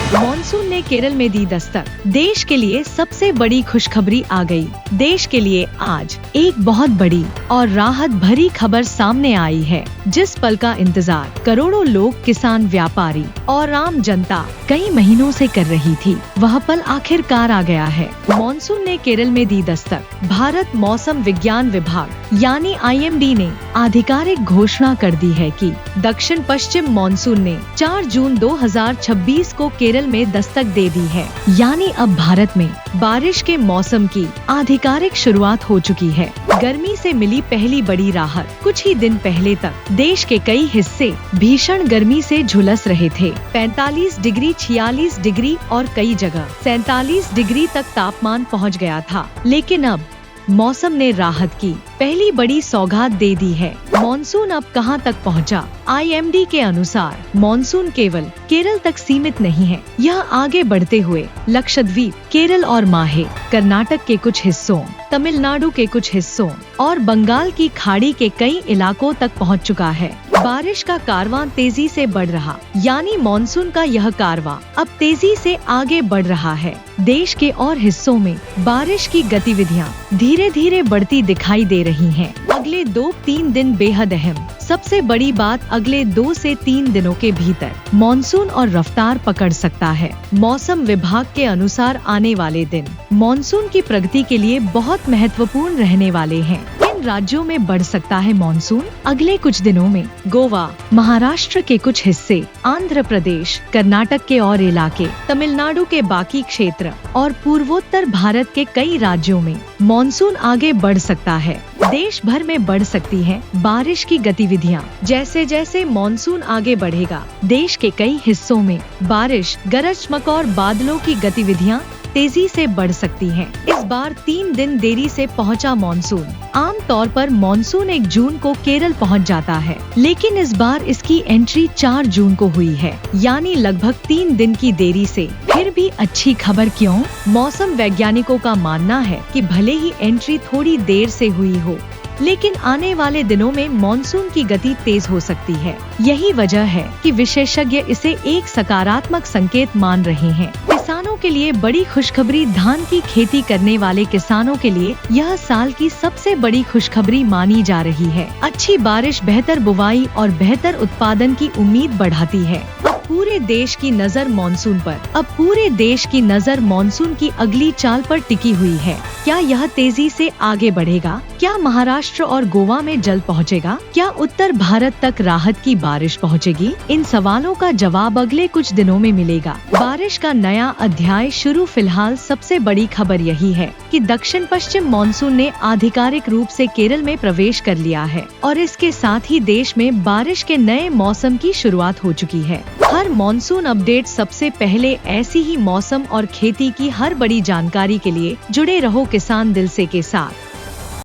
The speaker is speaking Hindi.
मॉनसून ने केरल में दी दस्तक। देश के लिए सबसे बड़ी खुशखबरी आ गई। देश के लिए आज एक बहुत बड़ी और राहत भरी खबर सामने आई है, जिस पल का इंतजार करोड़ों लोग, किसान, व्यापारी और आम जनता कई महीनों से कर रही थी, वह पल आखिरकार आ गया है। मॉनसून ने केरल में दी दस्तक। भारत मौसम विज्ञान विभाग यानी IMD ने आधिकारिक घोषणा कर दी है कि दक्षिण पश्चिम मॉनसून ने 4 जून 2026 को केरल में दस्तक दे दी है। यानी अब भारत में बारिश के मौसम की आधिकारिक शुरुआत हो चुकी है। गर्मी से मिली पहली बड़ी राहत। कुछ ही दिन पहले तक देश के कई हिस्से भीषण गर्मी से झुलस रहे थे। 45 डिग्री, 46 डिग्री और कई जगह 47 डिग्री तक तापमान पहुंच गया था। लेकिन अब मौसम ने राहत की पहली बड़ी सौगात दे दी है। मॉनसून अब कहां तक पहुंचा? IMD के अनुसार मॉनसून केवल केरल तक सीमित नहीं है। यह आगे बढ़ते हुए लक्षद्वीप, केरल और माहे, कर्नाटक के कुछ हिस्सों, तमिलनाडु के कुछ हिस्सों और बंगाल की खाड़ी के कई इलाकों तक पहुंच चुका है। बारिश का कारवां तेजी से बढ़ रहा, यानी मॉनसून का यह कारवां अब तेजी से आगे बढ़ रहा है। देश के और हिस्सों में बारिश की गतिविधियां धीरे धीरे बढ़ती दिखाई दे रही हैं। अगले 2-3 दिन बेहद अहम। सबसे बड़ी बात, अगले 2 से 3 दिनों के भीतर मॉनसून और रफ्तार पकड़ सकता है। मौसम विभाग के अनुसार आने वाले दिन मॉनसून की प्रगति के लिए बहुत महत्वपूर्ण रहने वाले हैं। किन राज्यों में बढ़ सकता है मॉनसून? अगले कुछ दिनों में गोवा, महाराष्ट्र के कुछ हिस्से, आंध्र प्रदेश, कर्नाटक के और इलाके, तमिलनाडु के बाकी क्षेत्र और पूर्वोत्तर भारत के कई राज्यों में मॉनसून आगे बढ़ सकता है। देश भर में बढ़ सकती है बारिश की गतिविधियां। जैसे जैसे मॉनसून आगे बढ़ेगा, देश के कई हिस्सों में बारिश, गरज, चमक और बादलों की गतिविधियां तेजी से बढ़ सकती हैं। इस बार 3 दिन देरी से पहुंचा मॉनसून। आम तौर पर मॉनसून 1 जून को केरल पहुंच जाता है, लेकिन इस बार इसकी एंट्री 4 जून को हुई है, यानी लगभग 3 दिन की देरी से। फिर भी अच्छी खबर क्यों? मौसम वैज्ञानिकों का मानना है कि भले ही एंट्री थोड़ी देर से हुई हो, लेकिन आने वाले दिनों में मॉनसून की गति तेज हो सकती है। यही वजह है कि विशेषज्ञ इसे एक सकारात्मक संकेत मान रहे हैं। किसानों के लिए बड़ी खुशखबरी। धान की खेती करने वाले किसानों के लिए यह साल की सबसे बड़ी खुशखबरी मानी जा रही है। अच्छी बारिश बेहतर बुवाई और बेहतर उत्पादन की उम्मीद बढ़ाती है। पूरे देश की नजर मॉनसून पर। अब पूरे देश की नजर मॉनसून की अगली चाल पर टिकी हुई है। क्या यह तेजी से आगे बढ़ेगा? क्या महाराष्ट्र और गोवा में जल्द पहुंचेगा? क्या उत्तर भारत तक राहत की बारिश पहुंचेगी? इन सवालों का जवाब अगले कुछ दिनों में मिलेगा। बारिश का नया अध्याय शुरू। फिलहाल सबसे बड़ी खबर यही है कि दक्षिण पश्चिम मॉनसून ने आधिकारिक रूप से केरल में प्रवेश कर लिया है और इसके साथ ही देश में बारिश के नए मौसम की शुरुआत हो चुकी है। हर मॉनसून अपडेट सबसे पहले ऐसी ही मौसम और खेती की हर बड़ी जानकारी के लिए जुड़े रहो किसान दिल से के साथ।